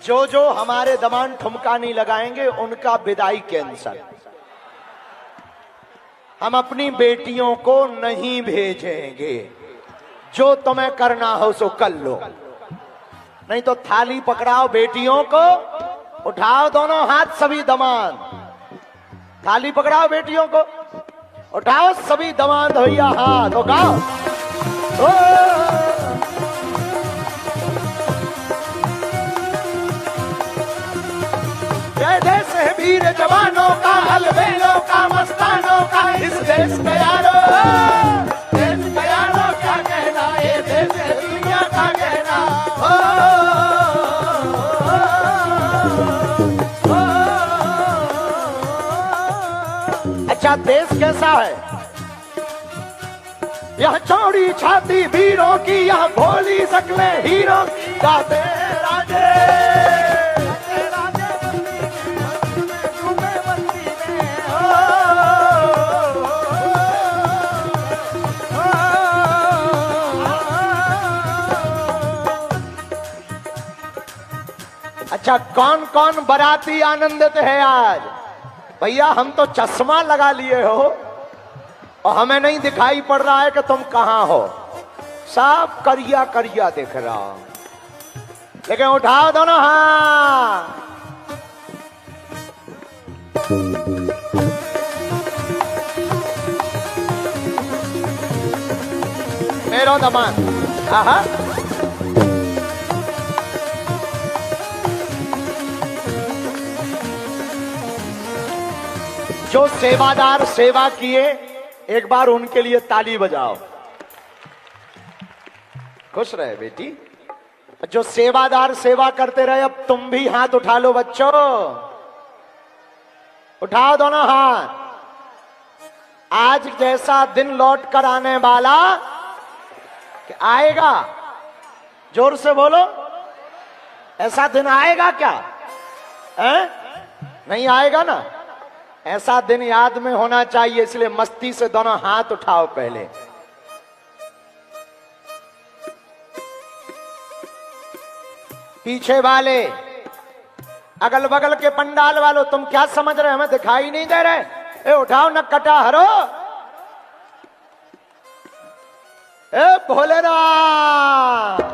जो जो हमारे दमान ठुमका नहीं लगाएंगे उनका विदाई कैंसल। हम अपनी बेटियों को नहीं भेजेंगे। जो तुम्हें करना हो सो कर लो, नहीं तो थाली पकड़ाओ बेटियों को, उठाओ दोनों हाथ सभी दमान, थाली पकड़ाओ बेटियों को, उठाओ सभी दमान भैया हाथ, तो गाओ जय देश है वीर जवानों का, अलबेलों का, मस्तानों का, इस देश का यारो, देश का यारो क्या कहना, ये देश है दुनिया का कहना। अच्छा देश कैसा है? यह चौड़ी छाती वीरों की, यह भोली शक्लें हीरों की, गाते राजे अच्छा कौन कौन बाराती आनंदित है आज? भैया हम तो चश्मा लगा लिए हो और हमें नहीं दिखाई पड़ रहा है कि तुम कहां हो, सब करिया करिया दिख रहा हो, लेकिन उठाओ दोनों हाथ। मेरो दमान आहा जो सेवादार सेवा किए एक बार उनके लिए ताली बजाओ। खुश रहे बेटी। जो सेवादार सेवा करते रहे अब तुम भी हाथ उठा लो बच्चों, उठाओ दोनों हाथ। आज जैसा दिन लौट कर आने वाला कि आएगा, जोर से बोलो, ऐसा दिन आएगा क्या? नहीं आएगा ना? ऐसा दिन याद में होना चाहिए, इसलिए मस्ती से दोनों हाथ उठाओ पहले। पीछे वाले, अगल बगल के पंडाल वालों, तुम क्या समझ रहे, हमें दिखाई नहीं दे रहे? ए उठाओ न कटा हरो, ए भोलेनाथ।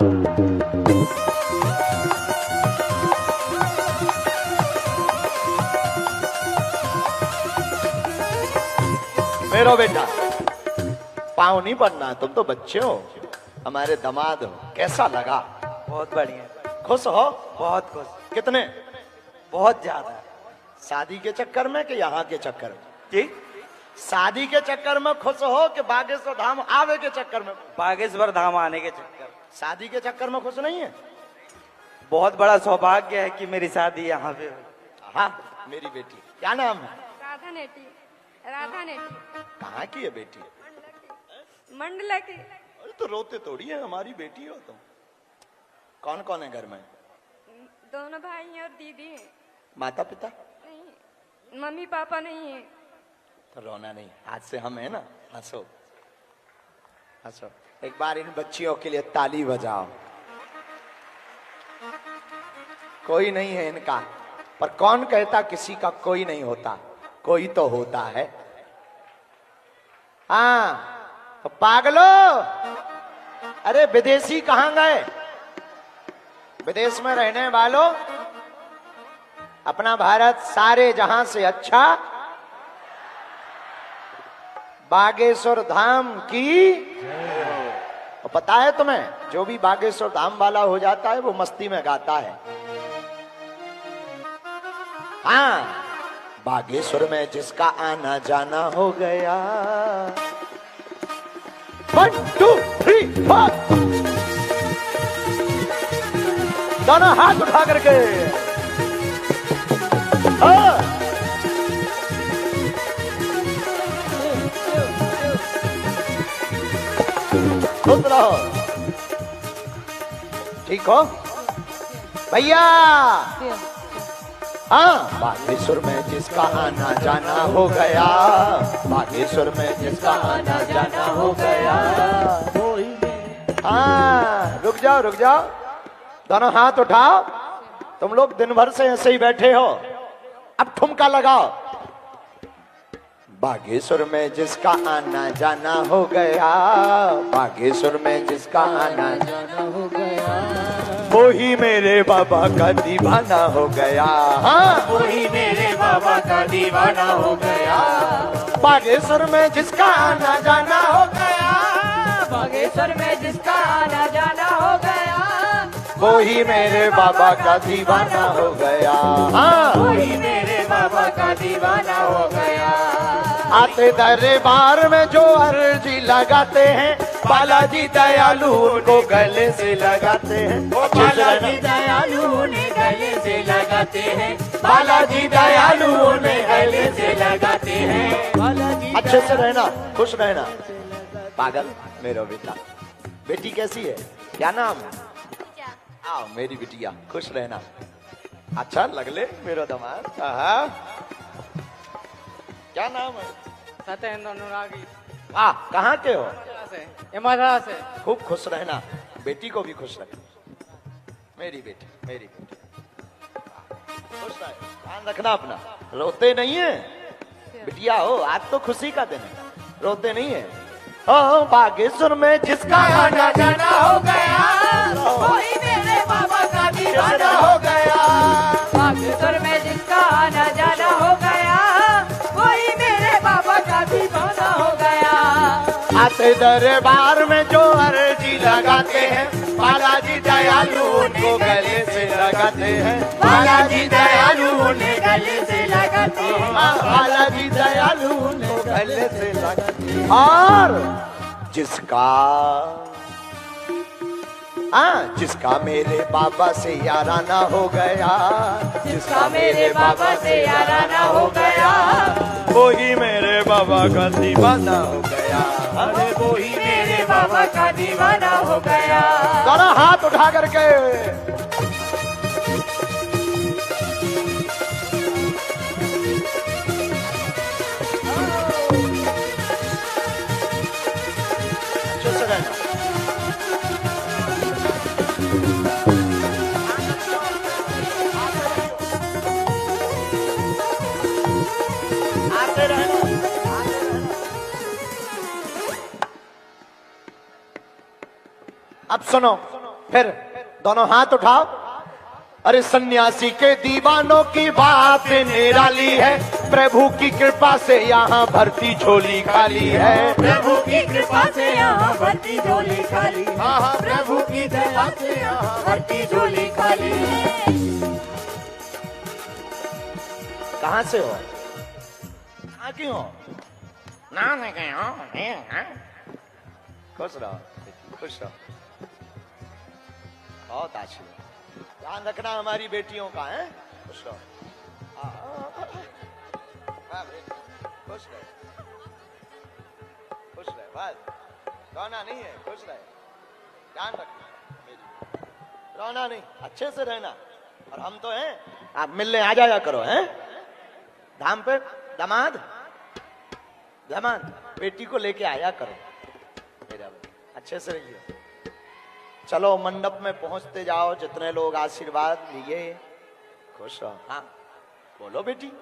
मेरो बेटा पाँव नहीं पड़ना, तुम तो बच्चे हो, हमारे दामाद हो। कैसा लगा? बहुत बढ़िया। खुश हो? बहुत खुश। कितने? बहुत ज्यादा। शादी के चक्कर में कि यहाँ के चक्कर में? ठीक। शादी के चक्कर में खुश हो कि बागेश्वर धाम आवे के चक्कर में? बागेश्वर धाम आने के चक्कर। शादी के चक्कर में खुश नहीं है? बहुत बड़ा सौभाग्य है कि मेरी शादी यहाँ पे हुई। हाँ मेरी बेटी, क्या नाम है? राधा नेटी। राधा नेटी। कहाँ की है बेटी? मंडला की। अरे तो रोते थोड़ी है, हमारी बेटी हो तुम। कौन कौन है घर में? दोनों भाई हैं और दीदी हैं। माता पिता? नहीं, मम्मी पापा नहीं है। तो रोना नहीं, आज से हम है ना, हंसो हंसो। एक बार इन बच्चियों के लिए ताली बजाओ। कोई नहीं है इनका, पर कौन कहता किसी का कोई नहीं होता? कोई तो होता है। हाँ तो पागलो, अरे विदेशी कहां गए? विदेश में रहने वालों, अपना भारत सारे जहां से अच्छा, बागेश्वर धाम की। तो पता है तुम्हें, जो भी बागेश्वर धाम वाला हो जाता है वो मस्ती में गाता है। हाँ बागेश्वर में जिसका आना जाना हो गया, 1 2 3 4, दोनों हाथ उठा करके खुश रहो। ठीक हो भैया? हाँ बागेश्वर में जिसका आना जाना हो गया, बागेश्वर में जिसका आना जाना हो गया। हाँ रुक जाओ रुक जाओ, दोनों हाथ उठाओ, तुम लोग दिन भर से ऐसे ही बैठे हो, अब ठुमका लगाओ। बागेश्वर में जिसका आना जाना हो गया, बागेश्वर में जिसका आना जाना हो गया, वो ही मेरे बाबा का दीवाना हो गया। हाँ, वो ही मेरे बाबा का दीवाना हो गया। बागेश्वर में जिसका आना जाना हो गया, बागेश्वर में जिसका आना जाना हो गया, वो ही मेरे बाबा का दीवाना हो गया। हाँ, वो ही मेरे बाबा का दीवाना हो गया। आते दरबार में जो अर्जी लगाते हैं, बालाजी दयालु उनको गले से लगाते हैं। बालाजी दयालु उन्हें गले से लगाते हैं, बालाजी दयालु उन्हें गले से लगाते हैं। बालाजी अच्छे से रहना, खुश रहना। पागल मेरा बेटा, बेटी कैसी है, क्या नाम है? आओ मेरी बिटिया, खुश रहना। अच्छा लगले मेरा दामाद। क्या नाम है? सत्येंद्र अनुरागी। कहाँ के हो? इमरा से। खूब खुश रहना, बेटी को भी खुश रखना। मेरी बेटी, मेरी बेटी खुश रहे, ध्यान रखना अपना। रोते नहीं है बिटिया हो, आज तो खुशी का दिन है, रोते नहीं है। ओ बागेश्वर में जिसका आना जाना हो गया, वही मेरे बाबा का दीवाना हो गया। बागेश्वर में जिसका आना जाना हो गया, वही मेरे बाबा का दीवाना हो गया। आते दरबार में जो अर्जी लगाते हैं, बालाजी दयालु उनको गले से लगाते हैं। बालाजी दयालु उन्हें गले से लगाते हैं। बालाजी दयालु उनको गले से लगाते हैं। और जिसका मेरे बाबा से याराना हो गया, जिसका मेरे बाबा से याराना हो गया, वो ही मेरे बाबा का दीवाना हो गया। अरे वो ही मेरे बाबा का दीवाना हो गया। दोनों हाथ उठा करके अच्छे से रहना। आते रहना। अब सुनो, फिर दोनों हाथ उठाओ। अरे सन्यासी के दीवानों की बात निराली है, प्रभु की कृपा से यहाँ भरती झोली खाली है। प्रभु की कृपा से यहाँ भरती झोली खाली। हाँ, प्रभु की दया से यहाँ भरती झोली खाली। कहाँ से हो, कहाँ की हो? ना नहीं गए हो, खुश रहो, खुश रहो, बहुत आशीर्वाद। ध्यान रखना हमारी बेटियों का है, खुश रहो। खुश रहे, खुश रहे, बस रोना नहीं है, खुश रहे, ध्यान रखना मेरी, रोना नहीं, अच्छे से रहना। और हम तो हैं, आप मिलने आ जाया करो, हैं धाम पे। दामाद, दामाद बेटी को लेके आया करो मेरा, अच्छे से रहिए। चलो मंडप में पहुंचते जाओ, जितने लोग आशीर्वाद लिए, खुश रहो। हाँ बोलो बेटी,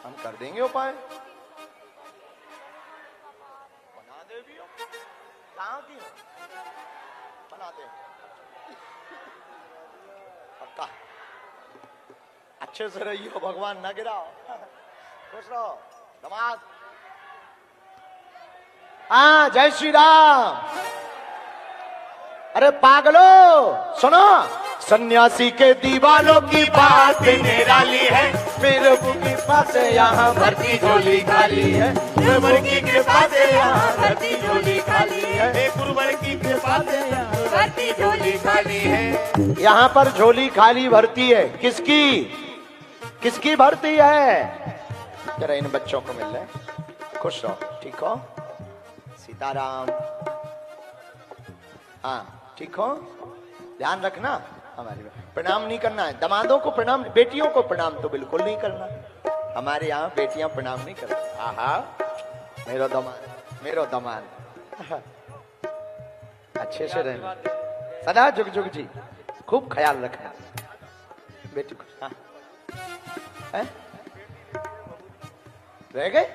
हम कर देंगे उपाय। बना दे भी हो, कहाँ की हो, बना दे पक्का। अच्छे से रहियो, भगवान ना गिराओ, खुश रहो। दामाद, हाँ जय श्री राम। अरे पागलो सुनो, सन्यासी के दीवानों की बात निराली है, मेरे की पास यहाँ भरती झोली खाली है। गुरुवर की कृपा से यहाँ भरती झोली खाली है। गुरुवर की कृपा से यहाँ भरती झोली खाली है। यहाँ पर झोली खाली भरती है, किसकी, किसकी भरती है? जरा इन बच्चों को मिल रहे, खुश रहो, ठीक हो? सीताराम, हाँ ठीक हो, ध्यान रखना हमारी। प्रणाम नहीं करना है दामादों को, प्रणाम, बेटियों को प्रणाम तो बिल्कुल नहीं करना। हमारे यहाँ बेटियां प्रणाम नहीं करती। आहा मेरो दामाद, मेरो दामाद, अच्छे से रहना। सदा जुग जुग जी, खूब ख्याल रखना बेटी को। हाँ हैं? रह गए?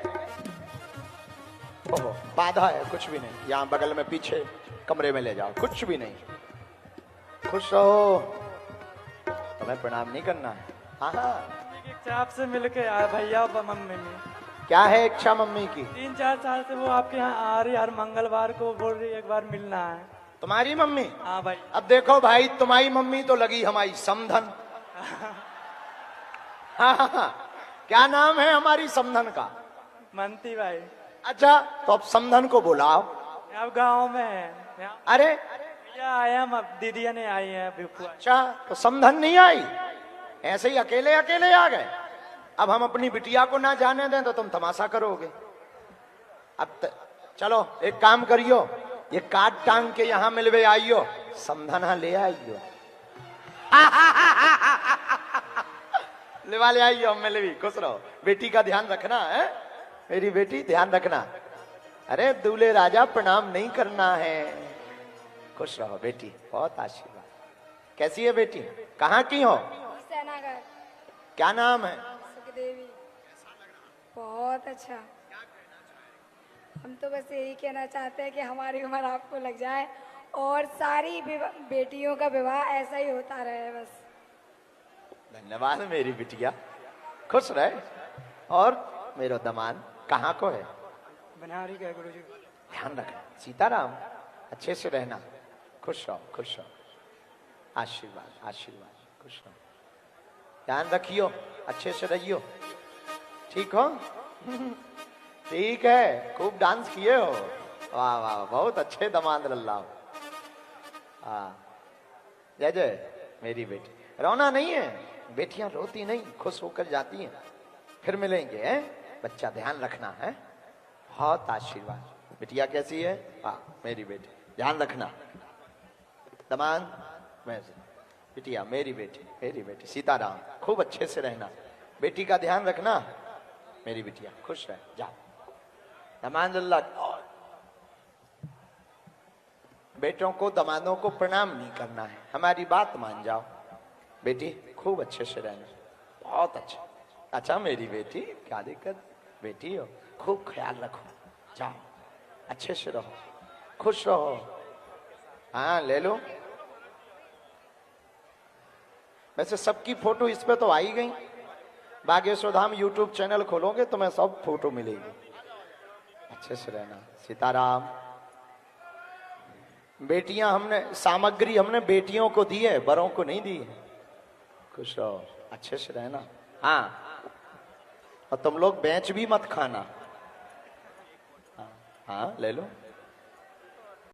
ओहो, बाधा है, कुछ भी नहीं। यहाँ बगल में पीछे कमरे में ले जाओ, कुछ भी नहीं। खुश रहो, तुम्हें प्रणाम नहीं करना है। हाँ हाँ, आपसे मिल के आया भैया और मम्मी में। क्या है इच्छा मम्मी की? 3-4 साल से वो आपके यहाँ आ रही, हर मंगलवार को बोल रही एक बार मिलना है। तुम्हारी मम्मी? हाँ भाई। अब देखो भाई, तुम्हारी मम्मी तो लगी हमारी समधन। हाँ हाँ हाँ, क्या नाम है हमारी समधन का? मनती भाई। अच्छा, तो अब समधन को बुलाओ। अब गाँव में है। अरे भैया आया, दीदिया ने आई है अभी। अच्छा, तो समधन नहीं आई, ऐसे ही अकेले अकेले आ गए। अब हम अपनी बिटिया को ना जाने दें तो तुम तमाशा करोगे। अब चलो एक काम करियो, ये काट टांग के यहाँ मिलवे आइयो, समधना ले आइयो। ले आइयो, मिलवी, खुश रहो। बेटी का ध्यान रखना है, मेरी बेटी ध्यान रखना। अरे दूल्हे राजा प्रणाम नहीं करना है। खुश रहो बेटी, बहुत आशीर्वाद। कैसी है बेटी? कहाँ की हो? सेनागर। क्या नाम है? सुखदेवी। बहुत अच्छा। हम तो बस यही कहना चाहते हैं कि हमारी उम्र आपको लग जाए और सारी बेटियों का विवाह ऐसा ही होता रहे बस। धन्यवाद मेरी बिटिया, खुश रहे। और मेरा दमान कहाँ को है? बनारी का गुरु जी। ध्यान रखना, सीताराम अच्छे से रहना। खुश रहो, खुश रहो। आशीर्वाद आशीर्वाद, खुश रहो। ध्यान रखियो, अच्छे से रहियो, ठीक हो? ठीक है, खूब डांस किए हो। वाह वाह, बहुत अच्छे दमाद लल्ला। हाँ, जय जय मेरी बेटी। रोना नहीं है, बेटियां रोती नहीं, खुश होकर जाती हैं। फिर मिलेंगे, हैं? बच्चा ध्यान रखना है। बहुत आशीर्वाद। बिटिया कैसी है? हाँ मेरी बेटी, ध्यान रखना। दमान मैं, बिटिया मेरी बेटी सीताराम, खूब अच्छे से रहना। बेटी का ध्यान रखना मेरी बिटिया, खुश रह। जाओ दमान लल्ला। बेटों को दमादों को प्रणाम नहीं करना है, हमारी बात मान जाओ। बेटी खूब अच्छे से रहना, बहुत अच्छा। अच्छा मेरी बेटी, क्या दिक्कत? बेटी हो, खूब ख्याल रखो। जाओ अच्छे से रहो, खुश रहो। हाँ ले लो। वैसे सबकी फोटो इस पे तो आई गई। बागेश्वर धाम यूट्यूब चैनल खोलोगे तो मैं सब फोटो मिलेगी। अच्छे से रहना। सीताराम। बेटियां हमने, सामग्री हमने बेटियों को दी है, बड़ों को नहीं दी है। खुश रहो, अच्छे से रहना। हाँ, और तुम लोग बेंच भी मत खाना। हाँ, हाँ ले लो।